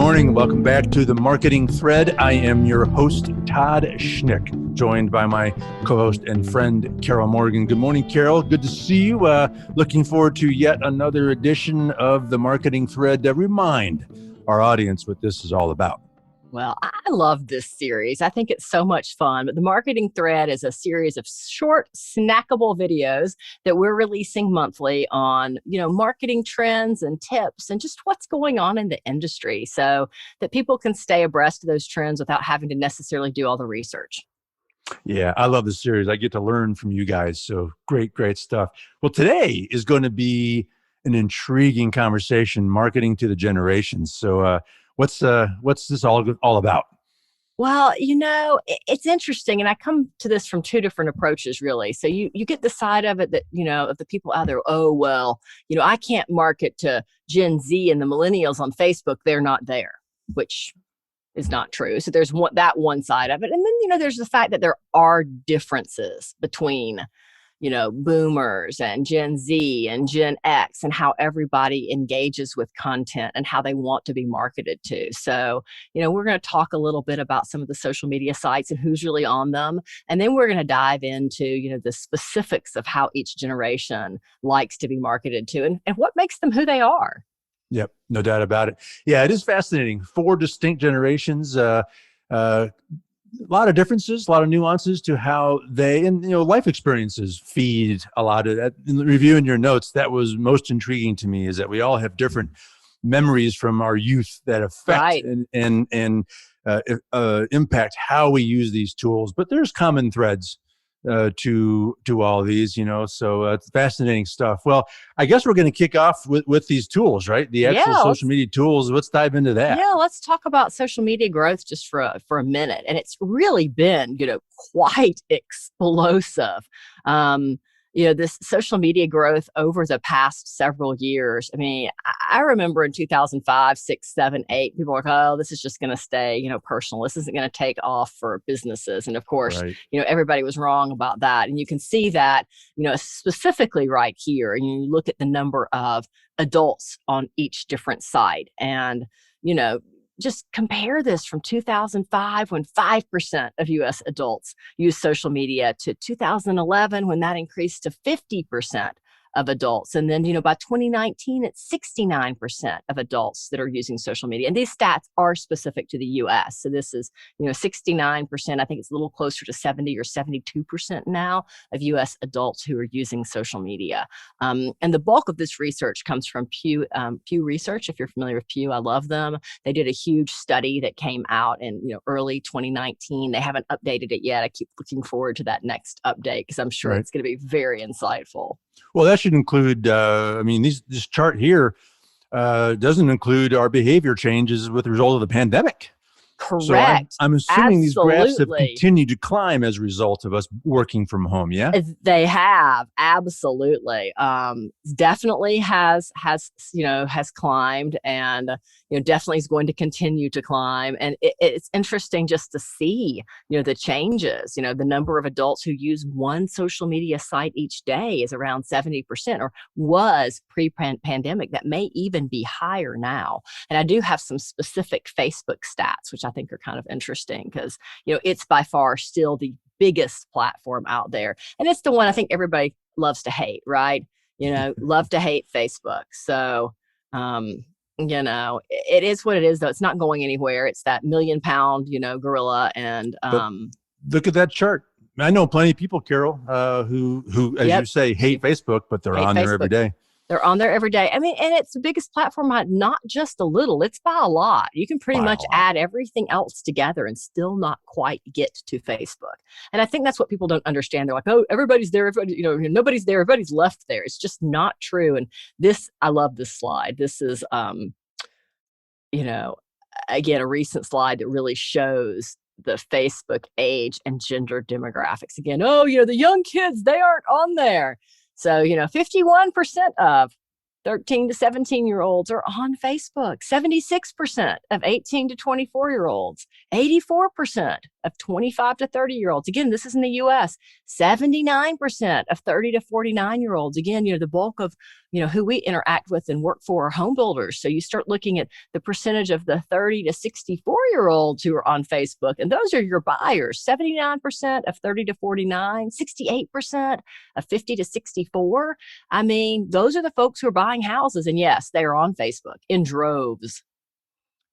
morning. Welcome back to the Marketing Thread. I am your host, Todd Schnick, joined by my co-host and friend, Carol Morgan. Good morning, Carol. Good to see you. Looking forward to yet another edition of the Marketing Thread to remind our audience what this is all about. Well, I love this series. I think it's so much fun. But the Marketing Thread is a series of short, snackable videos that we're releasing monthly on, marketing trends and tips and just what's going on in the industry so that people can stay abreast of those trends without having to necessarily do all the research. Yeah, I love this series. I get to learn from you guys. So great stuff. Well, today is going to be an intriguing conversation, marketing to the generations. So, what's this all about? Well, it's interesting. And I come to this from two different approaches, really. So you get the side of it that, of the people out there, I can't market to Gen Z and the millennials on Facebook. They're not there, which is not true. So there's that one side of it. And then, there's the fact that there are differences between boomers and Gen Z and Gen X and how everybody engages with content and how they want to be marketed to. So, we're going to talk a little bit about some of the social media sites and who's really on them. And then we're going to dive into, the specifics of how each generation likes to be marketed to and what makes them who they are. Yep, no doubt about it. Yeah, it is fascinating. 4 distinct generations, a lot of differences, a lot of nuances to how they and life experiences feed a lot of that. In reviewing your notes, that was most intriguing to me is that we all have different memories from our youth that affect Right. and impact how we use these tools. But there's common threads to all of these, so it's fascinating stuff. Well, I guess we're going to kick off with these tools, right? The actual social media tools. Let's dive into that. Yeah, let's talk about social media growth just for a minute. And it's really been, quite explosive. This social media growth over the past several years. I mean, I remember in 2005, 6, 7, 8, people were like, oh, this is just going to stay, personal. This isn't going to take off for businesses. And of course, right. Everybody was wrong about that. And you can see that, specifically right here. And you look at the number of adults on each different site and, just compare this from 2005 when 5% of US adults use social media to 2011 when that increased to 50% of adults. And then, by 2019, it's 69% of adults that are using social media. And these stats are specific to the US. So this is, 69%. I think it's a little closer to 70 or 72% now of US adults who are using social media. And the bulk of this research comes from Pew Research. If you're familiar with Pew, I love them. They did a huge study that came out in, early 2019. They haven't updated it yet. I keep looking forward to that next update because I'm sure it's going to be very insightful. Well, that should include, this chart here doesn't include our behavior changes with the result of the pandemic. Correct. So I'm assuming these graphs have continued to climb as a result of us working from home. Yeah, they have. Absolutely. Definitely has climbed and, definitely is going to continue to climb. And it's interesting just to see, the changes, the number of adults who use one social media site each day is around 70% or was pre-pandemic. That may even be higher now. And I do have some specific Facebook stats, which I think are kind of interesting because, it's by far still the biggest platform out there. And it's the one I think everybody loves to hate, right? Love to hate Facebook. So, it is what it is, though. It's not going anywhere. It's that 1 million pound, gorilla. And look at that chart. I know plenty of people, Carol, who, as you say, hate Facebook, but they're on there every day. They're on there every day. I mean, and it's the biggest platform, not just a little, it's by a lot. You can pretty much add everything else together and still not quite get to Facebook. And I think that's what people don't understand. They're like, oh, everybody's there. Everybody, nobody's there. Everybody's left there. It's just not true. And I love this slide. This is, again, a recent slide that really shows the Facebook age and gender demographics. Again, the young kids, they aren't on there. So, 51% of 13 to 17-year-olds are on Facebook. 76% of 18 to 24-year-olds. 84% of 25 to 30-year-olds. Again, this is in the US. 79% of 30 to 49-year-olds. Again, the bulk of, who we interact with and work for are home builders. So you start looking at the percentage of the 30 to 64-year-olds who are on Facebook, and those are your buyers. 79% of 30 to 49, 68% of 50 to 64. I mean, those are the folks who are buying houses. And yes, they are on Facebook in droves.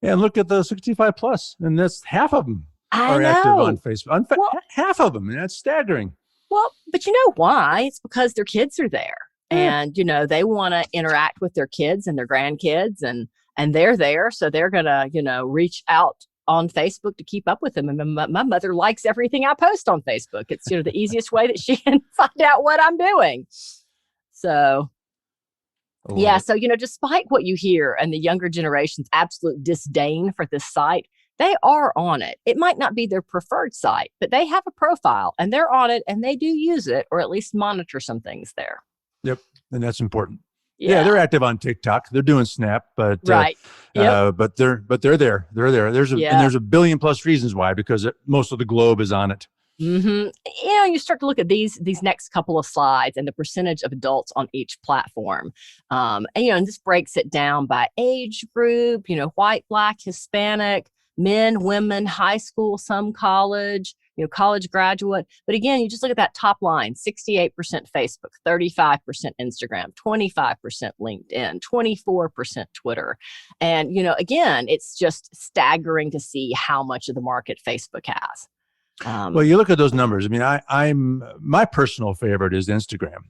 And look at the 65 plus, and that's half of them I are active on know. Facebook. Well, Half of them, and that's staggering. Well, but you know why? It's because their kids are there. Yeah. And, they want to interact with their kids and their grandkids, and they're there. So they're going to, reach out on Facebook to keep up with them. And my mother likes everything I post on Facebook. It's, the easiest way that she can find out what I'm doing. So, yeah. So, despite what you hear and the younger generation's absolute disdain for this site, they are on it. It might not be their preferred site, but they have a profile and they're on it and they do use it, or at least monitor some things there. Yep. And that's important. Yeah, Yeah, they're active on TikTok. They're doing Snap, but right. Yep. but they're there. They're there. And there's a billion plus reasons why, because most of the globe is on it. Mm-hmm. You start to look at these next couple of slides and the percentage of adults on each platform. And this breaks it down by age group, white, Black, Hispanic, men, women, high school, some college, college graduate. But again, you just look at that top line: 68% Facebook, 35% Instagram, 25% LinkedIn, 24% Twitter. And, again, it's just staggering to see how much of the market Facebook has. Well, you look at those numbers. I mean, I'm my personal favorite is Instagram,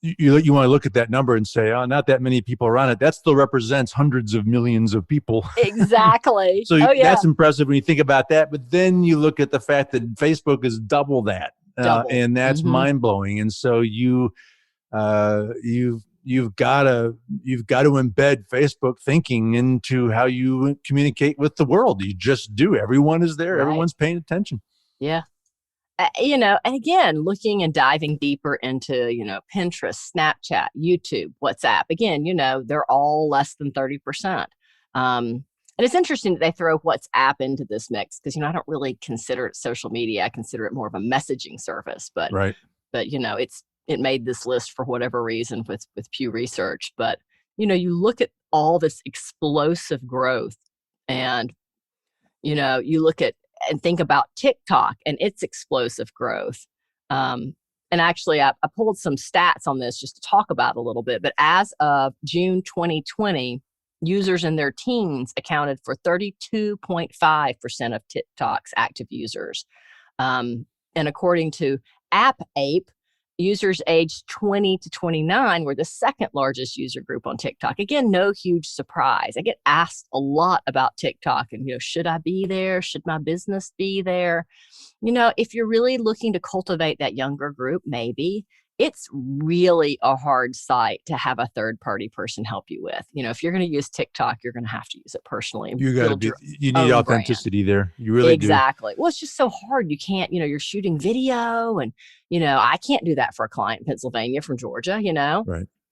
you want to look at that number and say, oh, not that many people are on it. That still represents hundreds of millions of people. Exactly. So that's impressive when you think about that. But then you look at the fact that Facebook is double that, and that's mind blowing. And so you've got to embed Facebook thinking into how you communicate with the world. You just do. Everyone is there. Right. Everyone's paying attention. Yeah. And again, looking and diving deeper into, Pinterest, Snapchat, YouTube, WhatsApp, again, they're all less than 30%. And it's interesting that they throw WhatsApp into this mix because, I don't really consider it social media. I consider it more of a messaging service, but it made this list for whatever reason with Pew Research. But, you look at all this explosive growth and, you look at and think about TikTok and its explosive growth. And actually, I pulled some stats on this just to talk about a little bit. But as of June 2020, users in their teens accounted for 32.5% of TikTok's active users. And according to App Ape, users aged 20 to 29 were the second largest user group on TikTok. Again, no huge surprise. I get asked a lot about TikTok and, should I be there? Should my business be there? If you're really looking to cultivate that younger group, maybe. It's really a hard site to have a third-party person help you with. If you're going to use TikTok, you're going to have to use it personally. And you need authenticity brand. there. You really do. Exactly. Well, it's just so hard. You can't, you're shooting video and, I can't do that for a client in Pennsylvania from Georgia,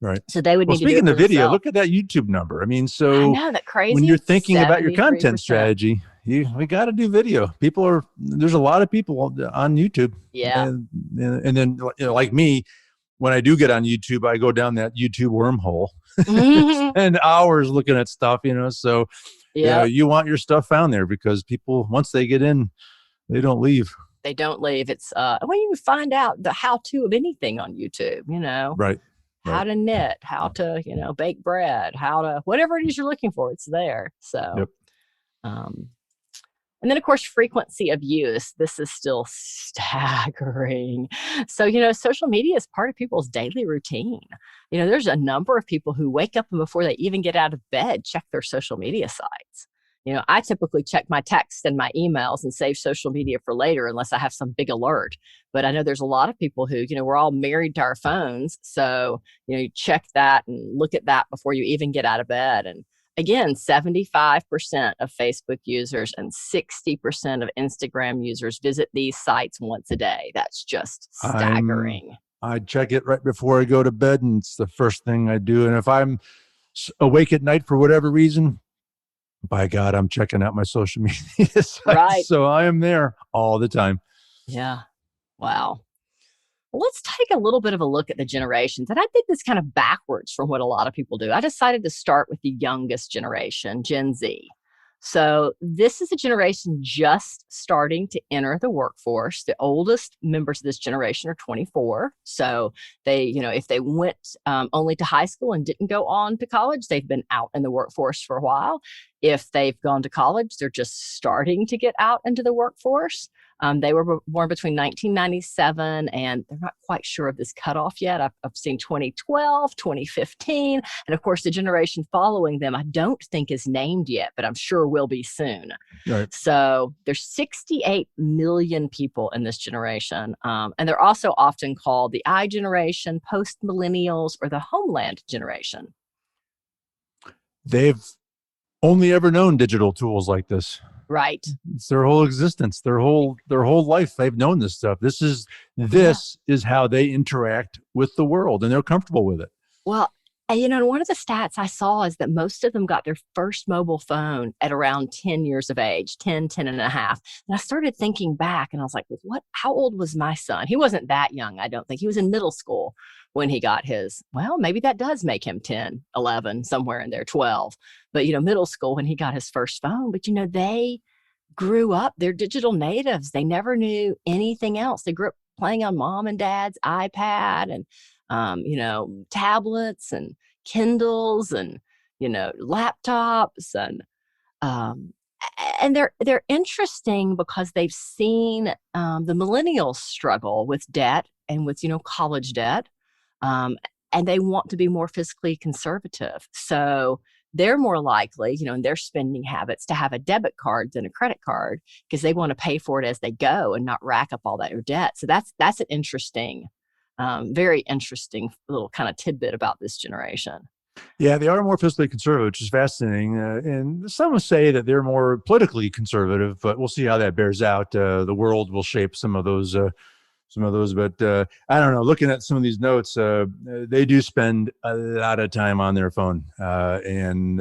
Right. So they would need to do it speaking for of video, themselves. look at that YouTube number. I mean, so I know, that crazy. When you're thinking about your content 73%. strategy, we got to do video. There's a lot of people on YouTube. Yeah. And then, like me, when I do get on YouTube, I go down that YouTube wormhole and hours looking at stuff, so you want your stuff found there because people, once they get in, they don't leave. They don't leave. It's, you can find out the how-to of anything on YouTube, Right. How to knit, how to, bake bread, how to, whatever it is you're looking for, it's there. So, and then, of course, frequency of use. This is still staggering. So, social media is part of people's daily routine. There's a number of people who wake up and before they even get out of bed, check their social media sites. I typically check my text and my emails and save social media for later unless I have some big alert. But I know there's a lot of people who, we're all married to our phones. So, you check that and look at that before you even get out of bed. And again, 75% of Facebook users and 60% of Instagram users visit these sites once a day. That's just staggering. I check it right before I go to bed, and it's the first thing I do. And if I'm awake at night for whatever reason, By God, I'm checking out my social media Right. sites, so I am there all the time. Yeah. Wow. Well, let's take a little bit of a look at the generations. And I did this kind of backwards from what a lot of people do. I decided to start with the youngest generation, Gen Z. So this is a generation just starting to enter the workforce. The oldest members of this generation are 24. So they, if they went only to high school and didn't go on to college, they've been out in the workforce for a while. If they've gone to college, they're just starting to get out into the workforce. They were born between 1997 and they're not quite sure of this cutoff yet. I've seen 2012, 2015, and of course the generation following them I don't think is named yet, but I'm sure will be soon. Right. So there's 68 million people in this generation, and they're also often called the I generation, post millennials, or the homeland generation. They've only ever known digital tools like this. Right. It's their whole existence, their whole life. They've known this stuff. This is how they interact with the world, and they're comfortable with it. Well, one of the stats I saw is that most of them got their first mobile phone at around 10 years of age, 10 and a half. And I started thinking back and I was like, how old was my son? He wasn't that young, I don't think. He was in middle school when he got his. Well, maybe that does make him 10, 11, somewhere in there, 12. But, middle school when he got his first phone. But, they grew up, they're digital natives. They never knew anything else. They grew up playing on mom and dad's iPad and tablets and Kindles and, laptops and they're interesting because they've seen the millennials struggle with debt and with, college debt. And they want to be more fiscally conservative. So they're more likely, in their spending habits to have a debit card than a credit card because they want to pay for it as they go and not rack up all that debt. So that's an interesting, very interesting little kind of tidbit about this generation. Yeah, they are more fiscally conservative, which is fascinating. And some will say that they're more politically conservative, but we'll see how that bears out. The world will shape some of those. But I don't know. Looking at some of these notes, they do spend a lot of time on their phone, and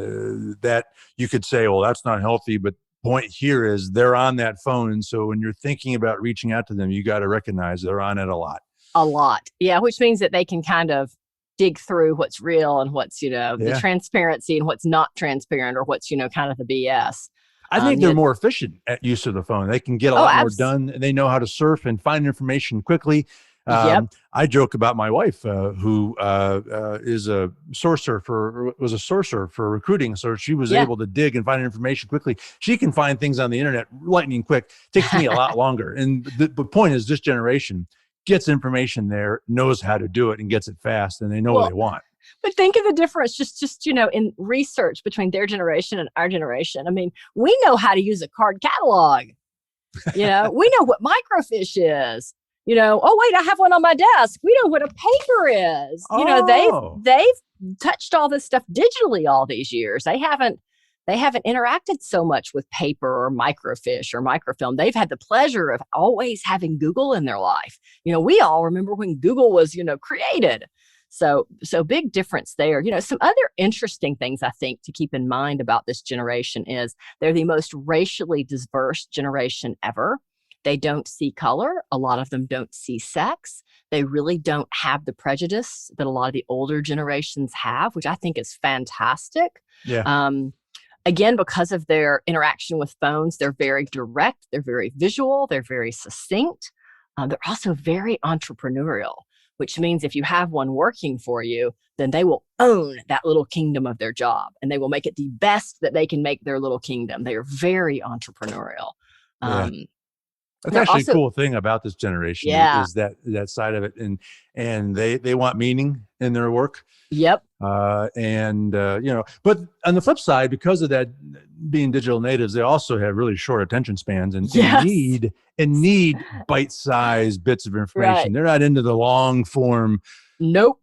that you could say, well, that's not healthy. But point here is they're on that phone, and so when you're thinking about reaching out to them, you got to recognize they're on it a lot. A lot, yeah. Which means that they can kind of dig through what's real and what's the transparency and what's not transparent or what's kind of the BS. I think they're more efficient at use of the phone. They can get a lot more done. They know how to surf and find information quickly. I joke about my wife, who was a sourcer for recruiting. So she was able to dig and find information quickly. She can find things on the internet lightning quick. Takes me a lot longer. And the point is, this generation gets information there, knows how to do it, and gets it fast, and they know what they want. But think of the difference just in research between their generation and our generation. I mean, we know how to use a card catalog. We know what microfiche is. Oh wait, I have one on my desk. We know what a paper is. They've touched all this stuff digitally all these years. They haven't interacted so much with paper or microfiche or microfilm. They've had the pleasure of always having Google in their life. We all remember when Google was, created. So big difference there. Some other interesting things I think to keep in mind about this generation is they're the most racially diverse generation ever. They don't see color. A lot of them don't see sex. They really don't have the prejudice that a lot of the older generations have, which I think is fantastic. Yeah. Again, because of their interaction with phones, they're very direct, they're very visual, they're very succinct. They're also very entrepreneurial, which means if you have one working for you, then they will own that little kingdom of their job and they will make it the best that they can make their little kingdom. They are very entrepreneurial. That's actually a cool thing about this generation is that side of it. And they want meaning in their work. Yep. But on the flip side, because of that being digital natives, they also have really short attention spans and need bite-sized bits of information. Right. They're not into the long form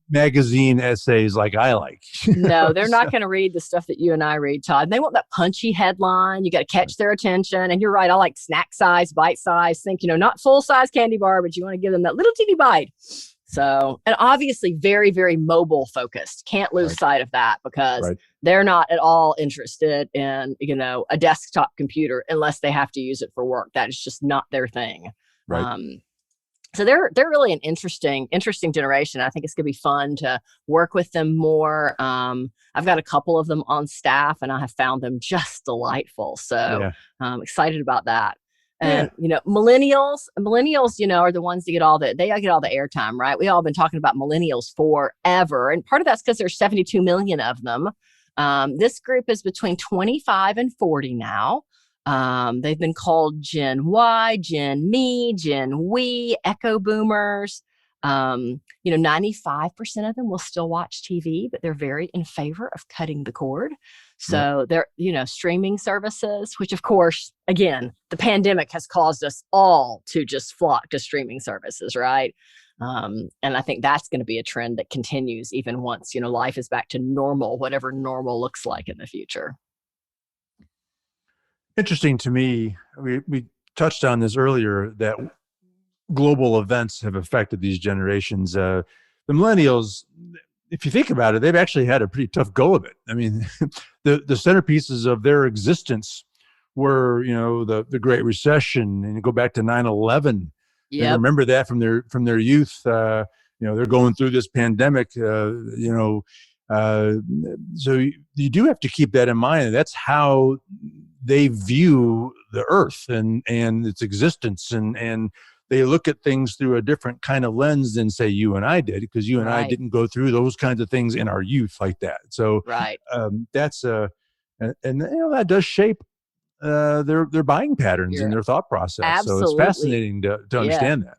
magazine essays like I like. No, they're not going to read the stuff that you and I read, Todd. They want that punchy headline. You got to catch their attention. And you're right. I like snack size, bite size. Think, not full size candy bar, but you want to give them that little teeny bite. So, and obviously very, very mobile focused. Can't lose Right. sight of that because Right. they're not at all interested in, a desktop computer unless they have to use it for work. That is just not their thing. Right. Um, so they're really an interesting generation. I think it's going to be fun to work with them more. I've got a couple of them on staff, and I have found them just delightful. So Yeah. I'm excited about that. Yeah. And millennials, are the ones that get all the airtime, right? We all been talking about millennials forever, and part of that's because there's 72 million of them. This group is between 25 and 40 now. They've been called Gen Y, Gen Me, Gen We, Echo Boomers. 95% of them will still watch TV, but they're very in favor of cutting the cord. Yep. So they're, streaming services, which of course, again, the pandemic has caused us all to just flock to streaming services, right? And I think that's going to be a trend that continues even once, life is back to normal, whatever normal looks like in the future. Interesting to me. We touched on this earlier that global events have affected these generations. The millennials, if you think about it, they've actually had a pretty tough go of it. I mean, the centerpieces of their existence were, the Great Recession, and you go back to 9/11. They Yep. remember that from their youth. They're going through this pandemic. So you do have to keep that in mind. That's how they view the earth and its existence, and they look at things through a different kind of lens than say you and I did, because you and I Right. didn't go through those kinds of things in our youth like that. So Right. that's and that does shape their buying patterns and You're their thought process. So it's absolutely. fascinating to Yeah. understand that.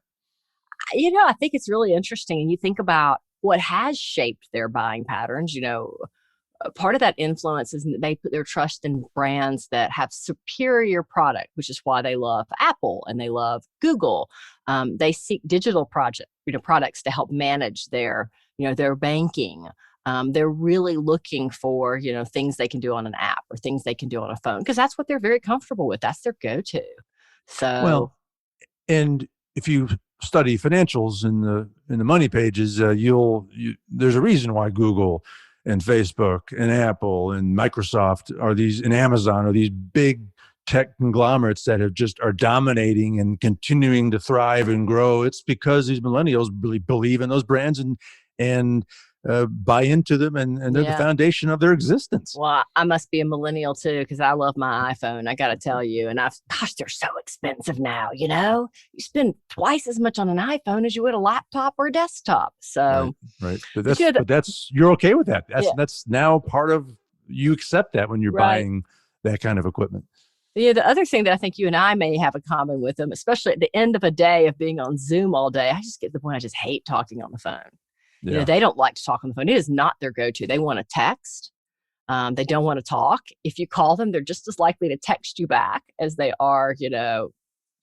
I think it's really interesting. And you think about what has shaped their buying patterns, part of that influence is that they put their trust in brands that have superior product, which is why they love Apple and they love Google. They seek digital products to help manage their banking. They're really looking for, things they can do on an app or things they can do on a phone, because that's what they're very comfortable with. That's their go-to. So Well, and if you study financials in the money pages, there's a reason why Google and Facebook and Apple and Microsoft and Amazon are these big tech conglomerates that are dominating and continuing to thrive and grow. It's because these millennials really believe in those brands and buy into them, and they're the yeah. foundation of their existence. Well, I must be a millennial too, because I love my iPhone. I got to tell you, and gosh, they're so expensive now. You spend twice as much on an iPhone as you would a laptop or a desktop. Right, So, right. But but you know, that's you're okay with that. yeah, That's now part of, you accept that when you're right. buying that kind of equipment. Yeah, the other thing that I think you and I may have in common with them, especially at the end of a day of being on Zoom all day, I just get to the point I just hate talking on the phone. Yeah. They don't like to talk on the phone. It is not their go-to. They want to text. They don't want to talk. If you call them, they're just as likely to text you back as they are, to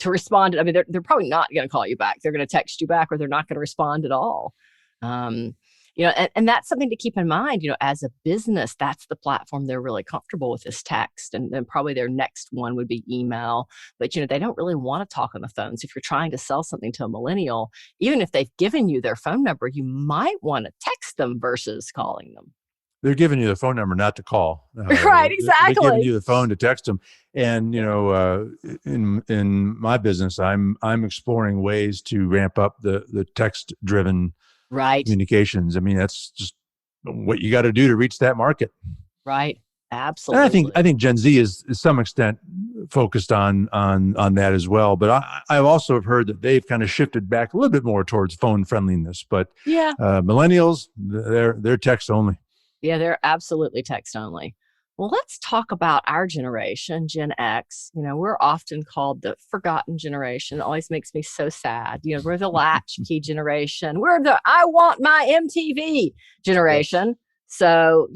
respond. I mean, they're probably not going to call you back. They're going to text you back, or they're not going to respond at all. Um, and that's something to keep in mind, as a business, that's the platform they're really comfortable with, is text. And then probably their next one would be email. But, they don't really want to talk on the phone. So if you're trying to sell something to a millennial, even if they've given you their phone number, you might want to text them versus calling them. They're giving you the phone number not to call. Right, They're giving exactly. you the phone to text them. And in my business, I'm exploring ways to ramp up the text driven Right, communications. I mean, that's just what you got to do to reach that market. right. And Absolutely. I think Gen Z is to some extent focused on that as well. But I also have heard that they've kind of shifted back a little bit more towards phone friendliness. But Yeah. millennials, they're text only. Yeah, they're absolutely text only. Well, let's talk about our generation, Gen X. We're often called the forgotten generation. It always makes me so sad. We're the latchkey generation. We're the I want my MTV generation. Yes. So,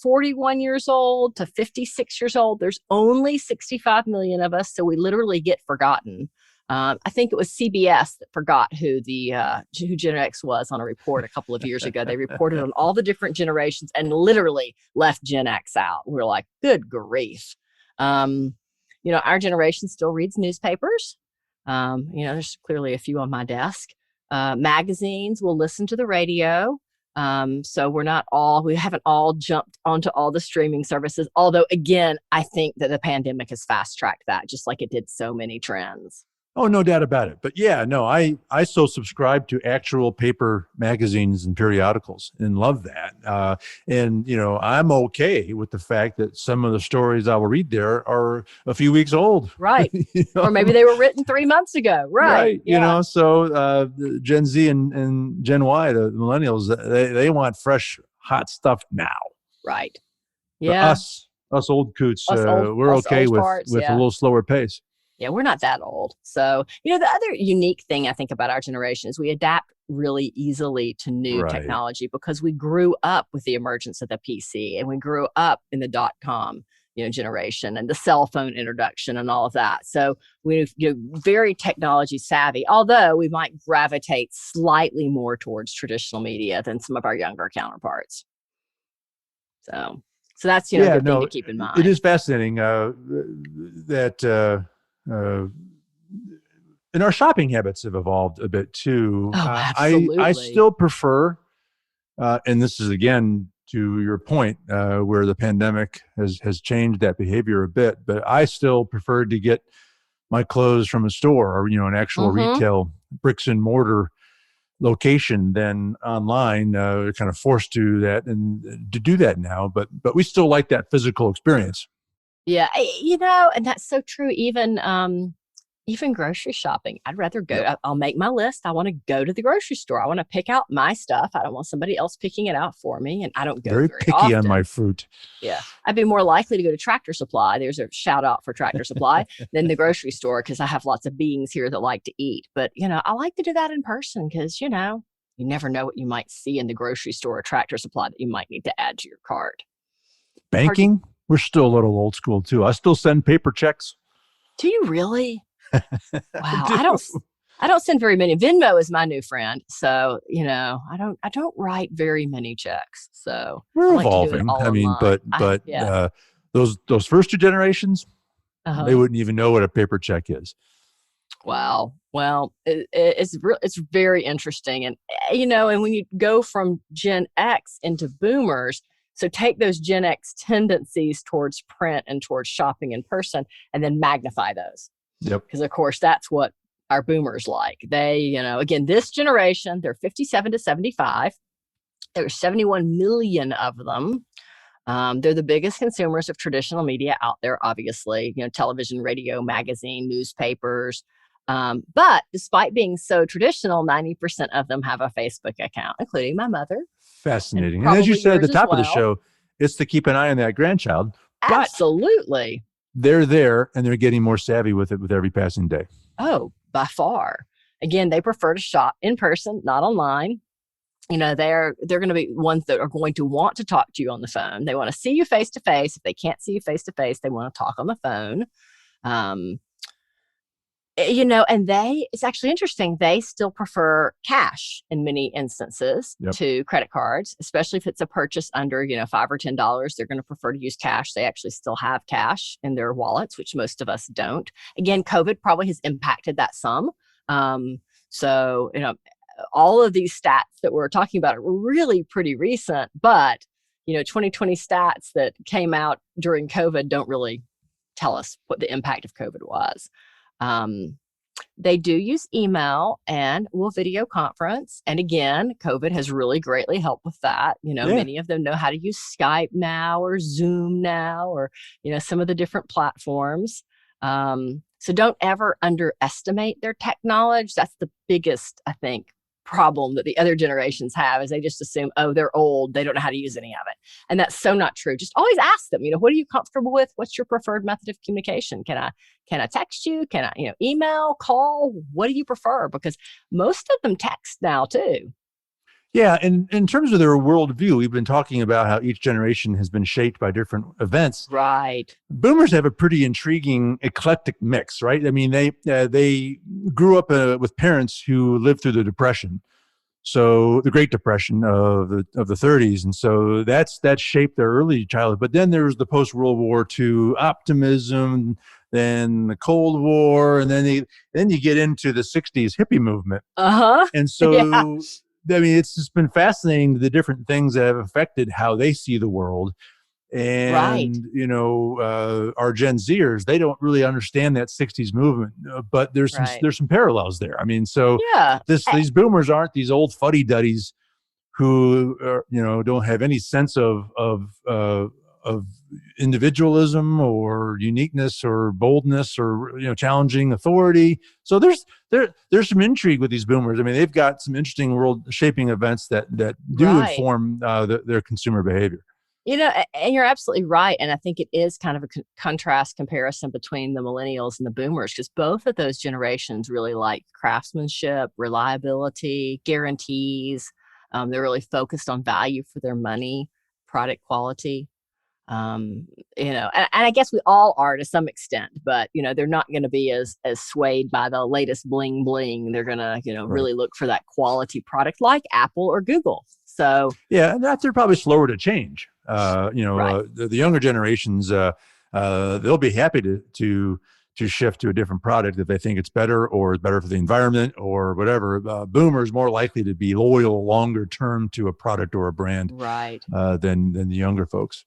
41 years old to 56 years old, there's only 65 million of us. So we literally get forgotten. I think it was CBS that forgot who Gen X was on a report a couple of years ago. They reported on all the different generations and literally left Gen X out. We were like, good grief. Our generation still reads newspapers. There's clearly a few on my desk. Magazines will listen to the radio. So we haven't all jumped onto all the streaming services. Although, again, I think that the pandemic has fast tracked that, just like it did so many trends. Oh, no doubt about it. But yeah, no, I still subscribe to actual paper magazines and periodicals and love that. And, I'm okay with the fact that some of the stories I will read there are a few weeks old. Right. Or maybe they were written 3 months ago. Right. Yeah. So Gen Z and Gen Y, the millennials, they want fresh, hot stuff now. Right. Yeah. But us old coots, we're okay with a little slower pace. Yeah, we're not that old. So, the other unique thing I think about our generation is we adapt really easily to new technology because we grew up with the emergence of the PC and we grew up in the .com, generation and the cell phone introduction and all of that. So we're very technology savvy, although we might gravitate slightly more towards traditional media than some of our younger counterparts. So that's, a good thing to keep in mind. It is fascinating that and our shopping habits have evolved a bit too. Oh, absolutely. I still prefer, and this is again to your point, where the pandemic has changed that behavior a bit, but I still prefer to get my clothes from a store or an actual retail bricks and mortar location than online. Kind of forced to that and to do that now, but we still like that physical experience. Yeah, and that's so true. Even grocery shopping, I'd rather go. Yep. I'll make my list. I want to go to the grocery store. I want to pick out my stuff. I don't want somebody else picking it out for me. And I don't go very picky often. On my fruit. Yeah, I'd be more likely to go to Tractor Supply. There's a shout out for Tractor Supply than the grocery store because I have lots of beings here that like to eat. But I like to do that in person because you never know what you might see in the grocery store or Tractor Supply that you might need to add to your cart. Banking. We're still a little old school too. I still send paper checks. Do you really? Wow. I don't send very many. Venmo is my new friend. So, I don't write very many checks. So we're evolving. I mean, but those first two generations, they wouldn't even know what a paper check is. Wow. Well, it's very interesting. And, and when you go from Gen X into boomers, so take those Gen X tendencies towards print and towards shopping in person and then magnify those. Yep. Because, of course, that's what our boomers like. They, again, this generation, they're 57 to 75. There's 71 million of them. They're the biggest consumers of traditional media out there, obviously, television, radio, magazine, newspapers. But despite being so traditional, 90% of them have a Facebook account, including my mother. Fascinating. And as you said at the top of the show, it's to keep an eye on that grandchild. Absolutely. They're there and they're getting more savvy with it with every passing day. Oh, by far. Again, they prefer to shop in person, not online. They're going to be ones that are going to want to talk to you on the phone. They want to see you face to face. If they can't see you face to face, they want to talk on the phone. And it's actually interesting. They still prefer cash in many instances to credit cards, especially if it's a purchase under, $5 or $10. They're going to prefer to use cash. They actually still have cash in their wallets, which most of us don't. Again, COVID probably has impacted that some. So, all of these stats that we're talking about are really pretty recent, but, 2020 stats that came out during COVID don't really tell us what the impact of COVID was. They do use email and will video conference. And again, COVID has really greatly helped with that. Many of them know how to use Skype now or Zoom now or, some of the different platforms. So don't ever underestimate their tech knowledge. That's the biggest, I think, problem that the other generations have is they just assume, oh, they're old. They don't know how to use any of it. And that's so not true. Just always ask them, what are you comfortable with? What's your preferred method of communication? Can I text you? Can I, email, call? What do you prefer? Because most of them text now too. Yeah. And in terms of their worldview, we've been talking about how each generation has been shaped by different events. Right. Boomers have a pretty intriguing, eclectic mix, right? I mean, they grew up with parents who lived through the Depression. So the Great Depression of the 30s, and so that shaped their early childhood. But then there's the post World War II optimism, then the Cold War, and then you get into the 60s hippie movement. Uh-huh. And Yeah. so, I mean, it's just been fascinating, the different things that have affected how they see the world. Right. And our Gen Zers, they don't really understand that 60s movement, but Right. there's some parallels there. I mean, so Yeah. these boomers aren't these old fuddy-duddies who don't have any sense of individualism or uniqueness or boldness or challenging authority. So there's some intrigue with these boomers. I mean, they've got some interesting world shaping events that do Right. inform their consumer behavior. And you're absolutely right. And I think it is kind of a contrast comparison between the millennials and the boomers, because both of those generations really like craftsmanship, reliability, guarantees. They're really focused on value for their money, product quality. um and I guess we all are to some extent, but they're not going to be as swayed by the latest bling bling. They're going to Right. really look for that quality product like Apple or Google. So Yeah, and that they're probably slower to change. right. The younger generations, they'll be happy to shift to a different product if they think it's better or better for the environment or whatever. Boomers more likely to be loyal longer term to a product or a brand Right. than the younger folks.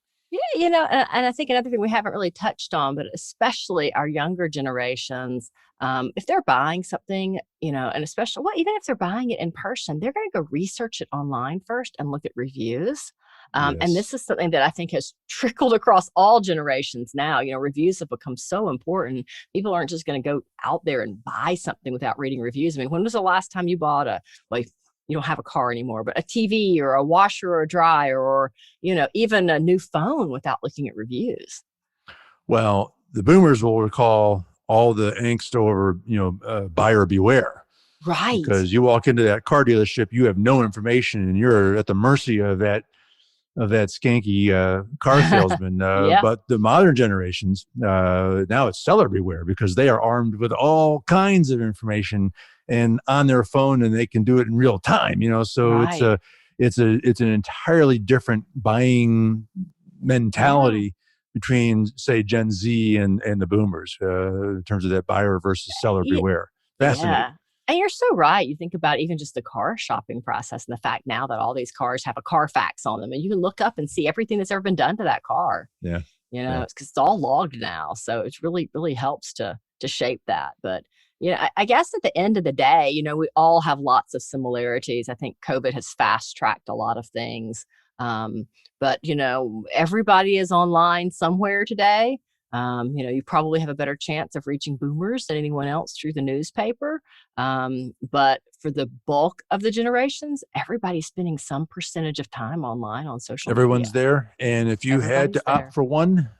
Yeah, and I think another thing we haven't really touched on, but especially our younger generations, if they're buying something, and especially, well, even if they're buying it in person, they're going to go research it online first and look at reviews. And Yes. this is something that I think has trickled across all generations now. Reviews have become so important. People aren't just going to go out there and buy something without reading reviews. I mean, when was the last time you bought like, you don't have a car anymore, but a TV or a washer or a dryer or even a new phone without looking at reviews. Well, the boomers will recall all the angst over buyer beware, Right. because you walk into that car dealership, you have no information, and you're at the mercy of that skanky car salesman. Yeah. But the modern generations, now it's seller beware, because they are armed with all kinds of information and on their phone, and they can do it in real time. So Right. it's an entirely different buying Yeah. mentality between, say, Gen Z and the boomers, in terms of that buyer versus seller Yeah. beware. Fascinating. Yeah. And you're so right. You think about even just the car shopping process and the fact now that all these cars have a Carfax on them, and you can look up and see everything that's ever been done to that car. Yeah. Yeah. It's because it's all logged now. So it's really, really helps to shape that. But I guess at the end of the day, we all have lots of similarities. I think COVID has fast tracked a lot of things. But everybody is online somewhere today. You probably have a better chance of reaching boomers than anyone else through the newspaper. But for the bulk of the generations, everybody's spending some percentage of time online on social media. Everyone's there. And if you had Everybody's to opt there. for one,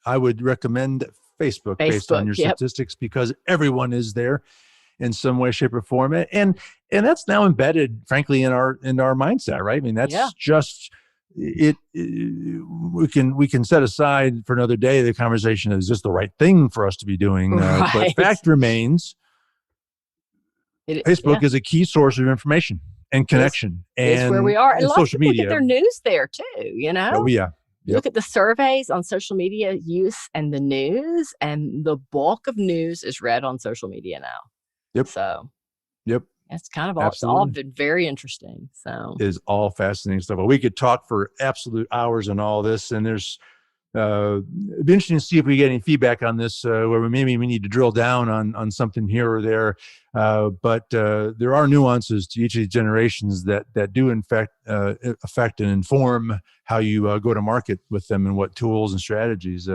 I would recommend Facebook based on Facebook. your Yep. statistics, because everyone is there in some way, shape, or form. And that's now embedded, frankly, in our mindset, right? I mean, Yeah. that's just we can set aside for another day the conversation, is this the right thing for us to be doing? But Right. fact remains, Yeah. Facebook is a key source of information and Is connection, is where we and are. And a and lot of social people get media. their news there too, Oh yeah. You Yep. look at the surveys on social media use and the news, and the bulk of news is read on social media now. Yep. So Yep. it's all Absolutely. been very interesting. So Is all fascinating stuff. But we could talk for absolute hours on all this, and it'd be interesting to see if we get any feedback on this, where we need to drill down on something here or there. But there are nuances to each of these generations that do in fact affect and inform how you go to market with them, and what tools and strategies.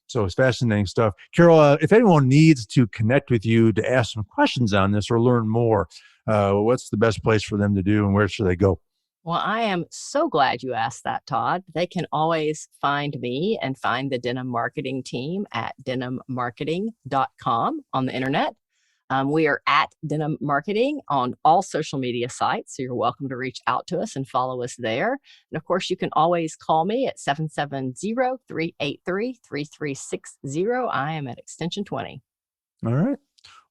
So it's fascinating stuff. Carol, if anyone needs to connect with you to ask some questions on this or learn more, what's the best place for them to do, and where should they go? well, I am so glad you asked that, Todd. They can always find me and find the Denim Marketing team at denimmarketing.com on the internet. We are at Denim Marketing on all social media sites, so you're welcome to reach out to us and follow us there. And of course, you can always call me at 770-383-3360. I am at extension 20. All right.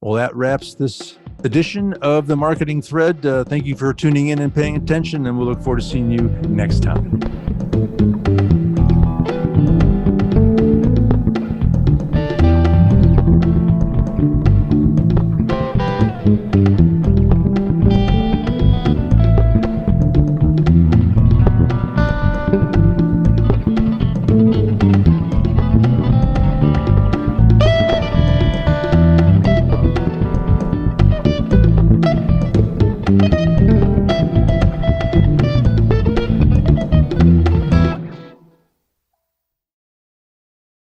Well, that wraps this edition of the Marketing Thread. Thank you for tuning in and paying attention, and we'll look forward to seeing you next time.